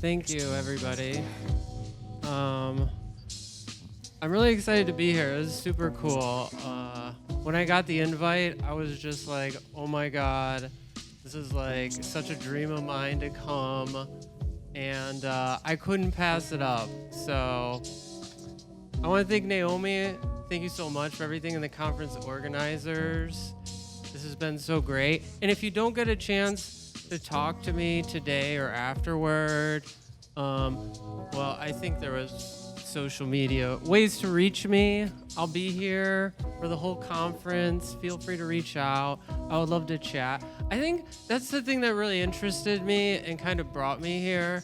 Thank you, everybody. I'm really excited to be here. This is super cool. When I got the invite, I was just like, oh my God, this is like such a dream of mine to come. And I couldn't pass it up. So I want to thank Naomi. Thank you so much for everything, and the conference organizers. This has been so great. And if you don't get a chance to talk to me today or afterward, well, I think there was social media ways to reach me. I'll be here for the whole conference. Feel free to reach out. I would love to chat. I think that's the thing that really interested me and kind of brought me here.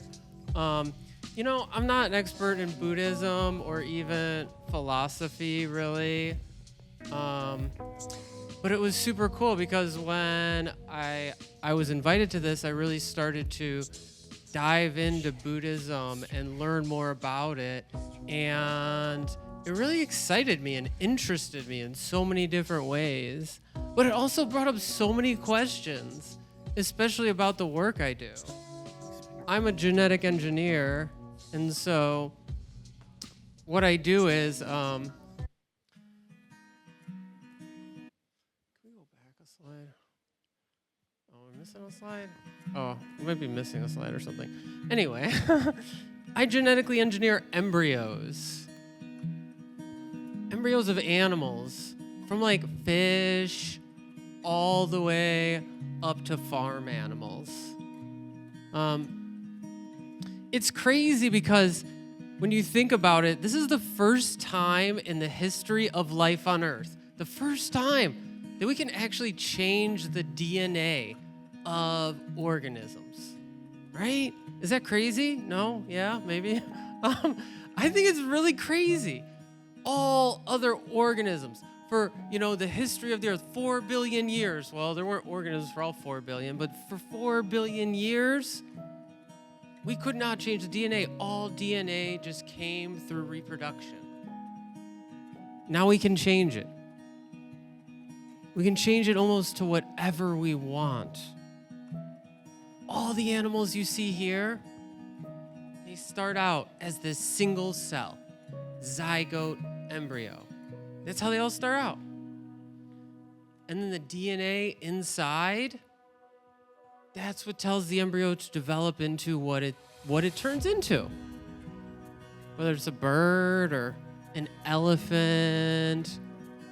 You know, I'm not an expert in Buddhism or even philosophy, really. But it was super cool because when I was invited to this, I really started to dive into Buddhism and learn more about it. And it really excited me and interested me in so many different ways. But it also brought up so many questions, especially about the work I do. I'm a genetic engineer, and so what I do is, can we go back a slide? Oh, we're missing a slide? Oh, we might be missing a slide or something. Anyway, I genetically engineer embryos. Embryos of animals, from like fish all the way up to farm animals. It's crazy because when you think about it, this is the first time in the history of life on Earth, the first time that we can actually change the DNA of organisms, right? Is that crazy? No? Yeah, maybe? I think it's really crazy. All other organisms for, the history of the Earth, 4 billion years. Well, there weren't organisms for all 4 billion, but for 4 billion years, we could not change the DNA. All DNA just came through reproduction. Now we can change it. We can change it almost to whatever we want. All the animals you see here, they start out as this single cell, zygote embryo. That's how they all start out. And then the DNA inside, that's what tells the embryo to develop into what it turns into. Whether it's a bird or an elephant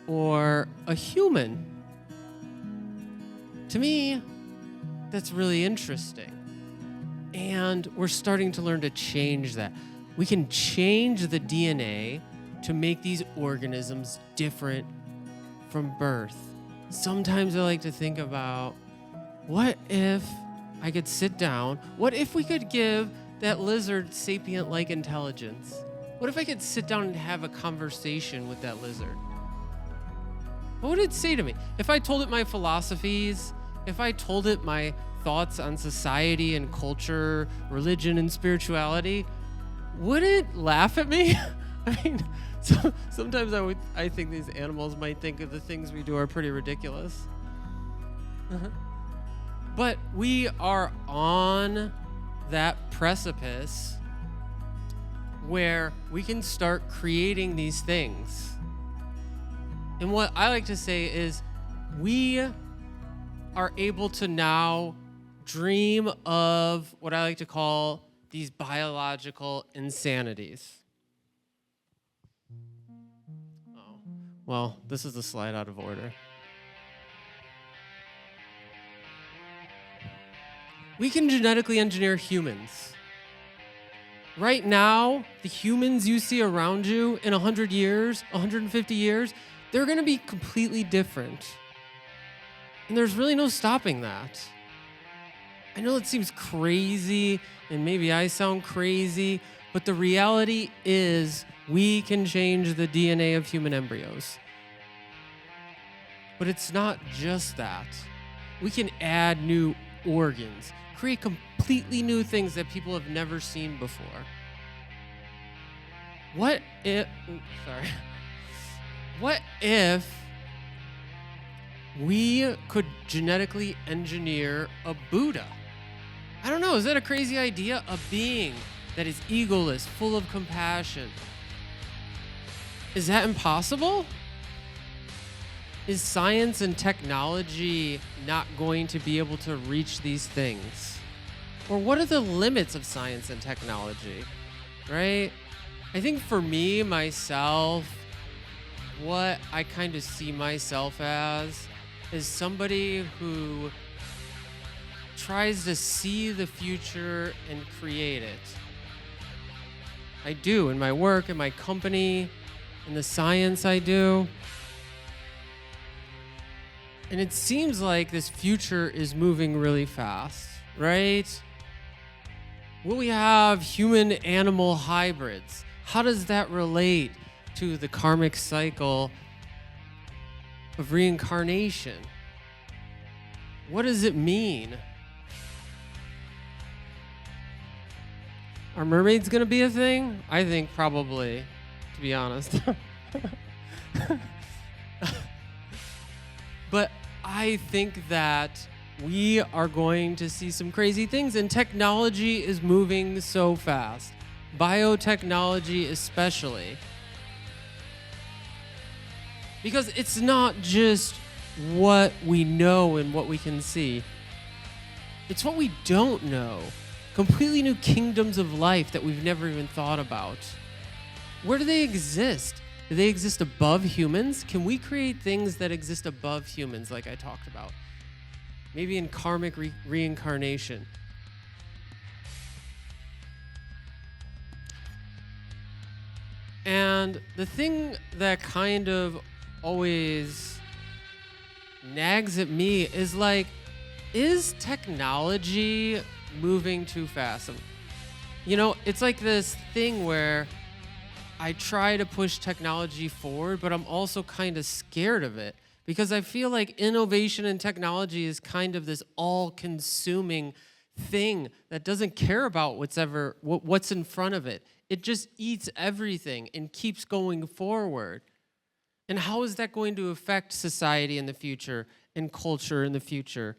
or a human. To me, that's really interesting. And we're starting to learn to change that. We can change the DNA to make these organisms different from birth. Sometimes I like to think about, what if I could sit down? What if we could give that lizard sapient-like intelligence? What if I could sit down and have a conversation with that lizard? What would it say to me? If I told it my philosophies, if I told it my thoughts on society and culture, religion and spirituality, would it laugh at me? I mean, sometimes I think these animals might think of the things we do are pretty ridiculous. But we are on that precipice where we can start creating these things. And what I like to say is we are able to now dream of what I like to call these biological insanities. Oh, well, this is the slide out of order. We can genetically engineer humans. Right now, the humans you see around you in 100 years, 150 years, they're going to be completely different. And there's really no stopping that. I know it seems crazy, and maybe I sound crazy, but the reality is we can change the DNA of human embryos. But it's not just that. We can add new organs, create completely new things that people have never seen before. What if we could genetically engineer a Buddha? I don't know, is that a crazy idea? A being that is egoless, full of compassion. Is that impossible? Is science and technology not going to be able to reach these things? Or what are the limits of science and technology, right? I think for me, myself, what I kind of see myself as is somebody who tries to see the future and create it. I do in my work, in my company, in the science I do. And it seems like this future is moving really fast, right? Will we have human-animal hybrids? How does that relate to the karmic cycle of reincarnation? What does it mean? Are mermaids gonna be a thing? I think probably, to be honest. But I think that we are going to see some crazy things, and technology is moving so fast. Biotechnology especially. Because it's not just what we know and what we can see. It's what we don't know. Completely new kingdoms of life that we've never even thought about. Where do they exist? Do they exist above humans? Can we create things that exist above humans like I talked about? Maybe in karmic reincarnation. And the thing that kind of always nags at me is like, is technology moving too fast? You know, it's like this thing where I try to push technology forward, but I'm also kind of scared of it because I feel like innovation and technology is kind of this all-consuming thing that doesn't care about what's in front of it. It just eats everything and keeps going forward. And how is that going to affect society in the future and culture in the future?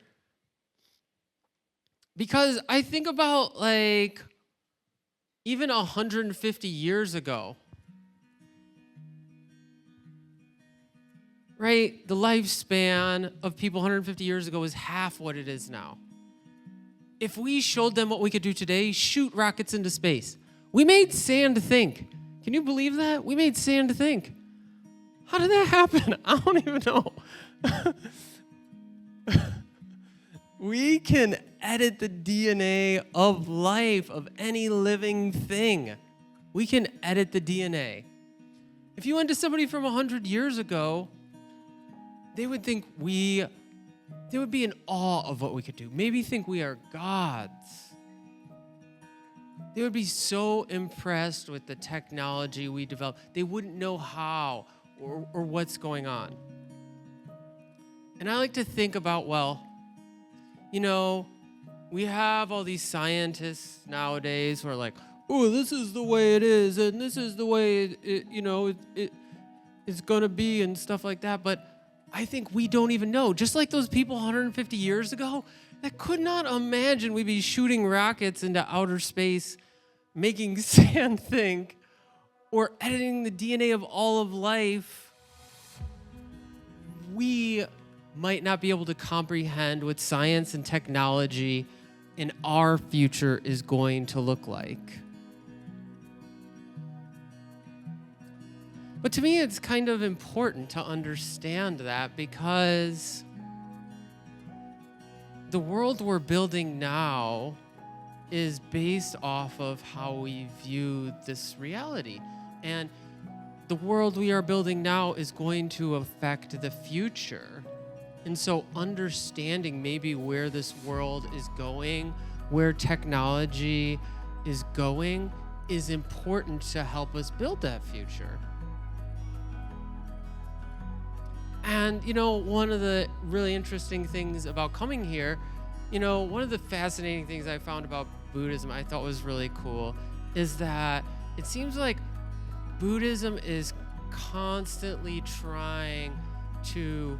Because I think about like even 150 years ago, right? The lifespan of people 150 years ago is half what it is now. If we showed them what we could do today, shoot rockets into space. We made sand think. Can you believe that? We made sand think. How did that happen? I don't even know. We can edit the DNA of life, of any living thing. We can edit the DNA. If you went to somebody from 100 years ago, they would think they would be in awe of what we could do. Maybe think we are gods. They would be so impressed with the technology we developed. They wouldn't know how or what's going on. And I like to think about, well, you know, we have all these scientists nowadays who are like, oh, this is the way it is, and this is the way it's gonna be, and stuff like that. But I think we don't even know. Just like those people 150 years ago that could not imagine we'd be shooting rockets into outer space, making sand think, or editing the DNA of all of life. We might not be able to comprehend what science and technology in our future is going to look like. But to me, it's kind of important to understand that because the world we're building now is based off of how we view this reality. And the world we are building now is going to affect the future. And so understanding maybe where this world is going, where technology is going, is important to help us build that future. And, you know, one of the really interesting things about coming here, you know, one of the fascinating things I found about Buddhism I thought was really cool is that it seems like Buddhism is constantly trying to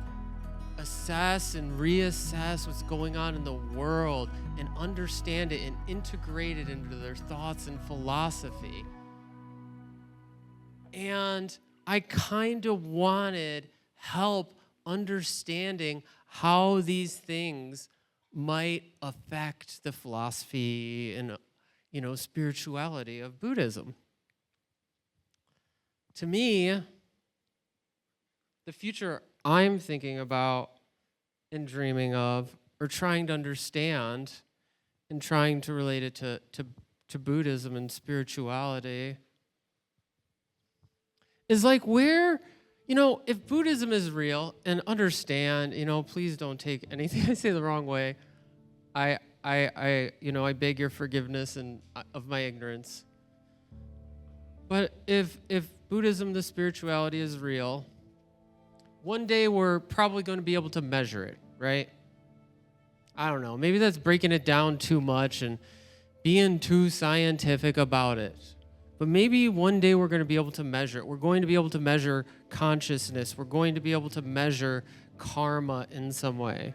assess and reassess what's going on in the world and understand it and integrate it into their thoughts and philosophy. And I kind of wanted help understanding how these things might affect the philosophy and, spirituality of Buddhism. To me, the future I'm thinking about and dreaming of, or trying to understand and trying to relate it to Buddhism and spirituality, is like where, if Buddhism is real, and understand, please don't take anything I say the wrong way. I beg your forgiveness and of my ignorance. But if Buddhism, the spirituality, is real, one day we're probably going to be able to measure it, right? I don't know. Maybe that's breaking it down too much and being too scientific about it. But maybe one day we're going to be able to measure it. We're going to be able to measure consciousness. We're going to be able to measure karma in some way.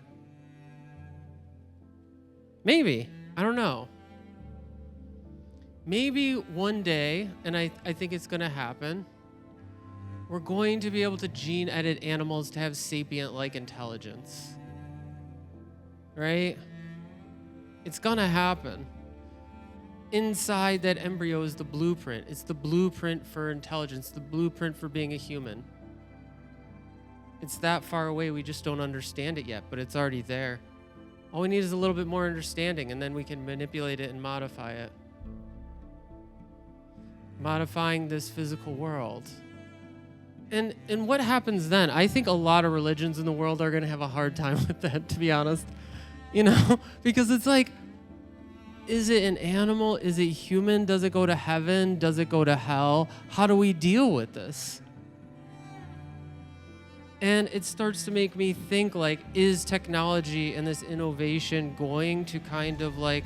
Maybe. I don't know. Maybe one day, and I think it's going to happen, we're going to be able to gene edit animals to have sapient-like intelligence. Right? It's going to happen. Inside that embryo is the blueprint. It's the blueprint for intelligence, the blueprint for being a human. It's that far away, we just don't understand it yet, but it's already there. All we need is a little bit more understanding, and then we can manipulate it and modify it. Modifying this physical world. And what happens then? I think a lot of religions in the world are going to have a hard time with that, to be honest. Because it's like, is it an animal? Is it human? Does it go to heaven? Does it go to hell? How do we deal with this? And it starts to make me think, like, is technology and this innovation going to kind of like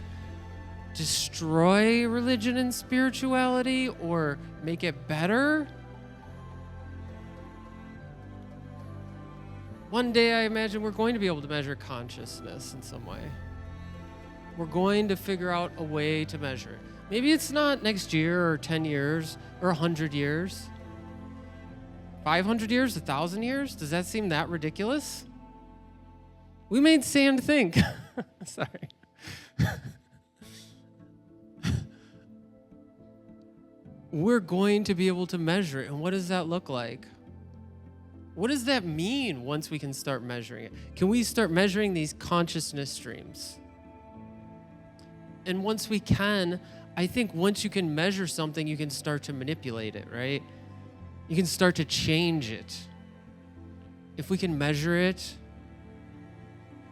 destroy religion and spirituality or make it better? One day I imagine we're going to be able to measure consciousness in some way. We're going to figure out a way to measure it. Maybe it's not next year or 10 years or 100 years. 500 years, 1,000 years? Does that seem that ridiculous? We made sand think. Sorry. We're going to be able to measure it. And what does that look like? What does that mean once we can start measuring it? Can we start measuring these consciousness streams? And once we can, I think once you can measure something, you can start to manipulate it, right? You can start to change it. If we can measure it,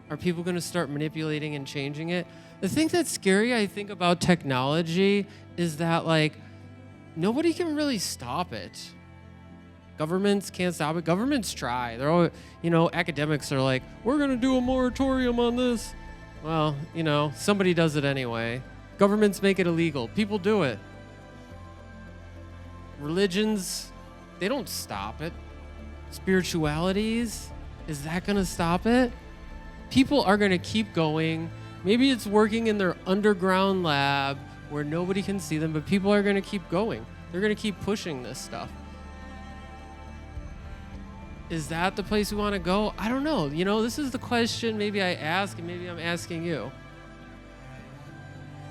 are people going to start manipulating and changing it? The thing that's scary, I think, about technology is that, like, nobody can really stop it. Governments can't stop it. Governments try. They're all, academics are like, we're going to do a moratorium on this. Well, somebody does it anyway. Governments make it illegal. People do it. Religions, they don't stop it. Spiritualities, is that going to stop it? People are going to keep going. Maybe it's working in their underground lab where nobody can see them, but people are going to keep going. They're going to keep pushing this stuff. Is that the place we want to go? I don't know. This is the question maybe I ask, and maybe I'm asking you.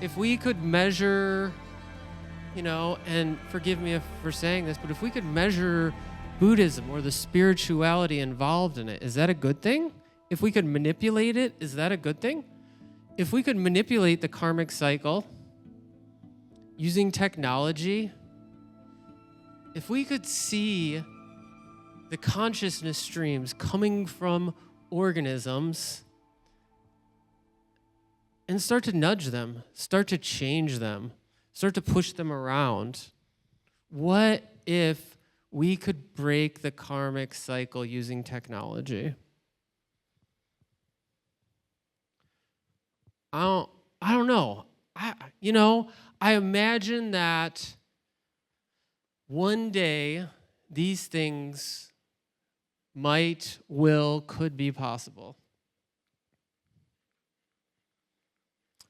If we could measure, and forgive me for saying this, but if we could measure Buddhism or the spirituality involved in it, is that a good thing? If we could manipulate it, is that a good thing? If we could manipulate the karmic cycle using technology, if we could see the consciousness streams coming from organisms and start to nudge them, start to change them, start to push them around. What if we could break the karmic cycle using technology? I don't know. I imagine that one day these things might, will, could be possible.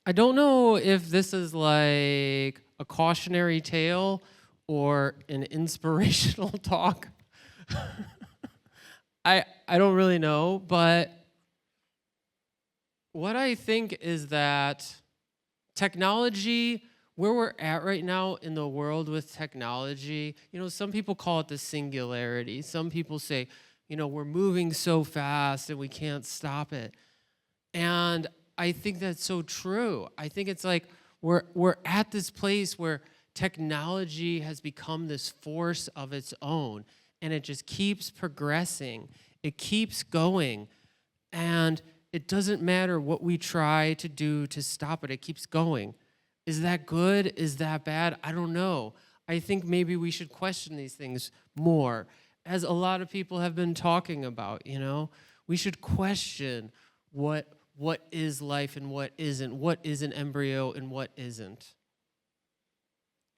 I don't know if this is like a cautionary tale or an inspirational talk. I don't really know, but what I think is that technology, where we're at right now in the world with technology, some people call it the singularity. Some people say, we're moving so fast and we can't stop it. And I think that's so true. I think it's like we're at this place where technology has become this force of its own, and it just keeps progressing. It keeps going, and it doesn't matter what we try to do to stop it. It keeps going. Is that good? Is that bad? I don't know. I think maybe we should question these things more, as a lot of people have been talking about, We should question what is life and what isn't, what is an embryo and what isn't.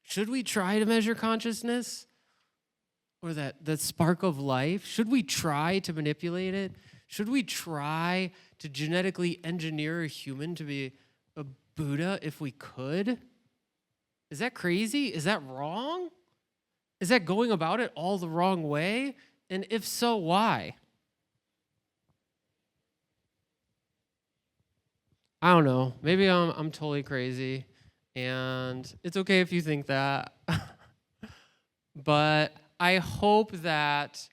Should we try to measure consciousness or that spark of life? Should we try to manipulate it? Should we try to genetically engineer a human to be a Buddha if we could? Is that crazy? Is that wrong? Is that going about it all the wrong way? And if so, why? I don't know. Maybe I'm totally crazy, and it's okay if you think that. But I hope that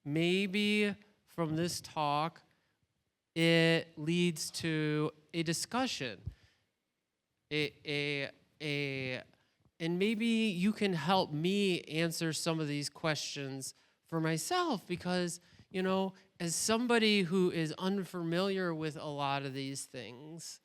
maybe from this talk, it leads to a discussion, and maybe you can help me answer some of these questions for myself, because, as somebody who is unfamiliar with a lot of these things,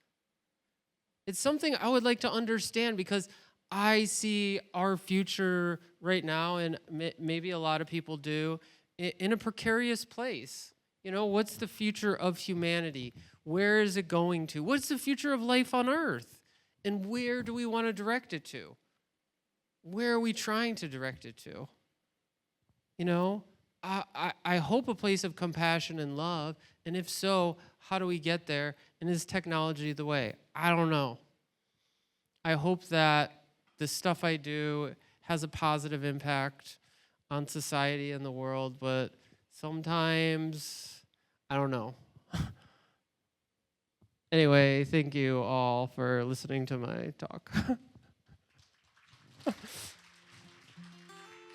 it's something I would like to understand, because I see our future right now, and maybe a lot of people do, in a precarious place. What's the future of humanity? Where is it going to? What's the future of life on Earth? And where do we want to direct it to? Where are we trying to direct it to? I hope a place of compassion and love, and if so, how do we get there? And is technology the way? I don't know. I hope that the stuff I do has a positive impact on society and the world, but sometimes, I don't know. Anyway, thank you all for listening to my talk.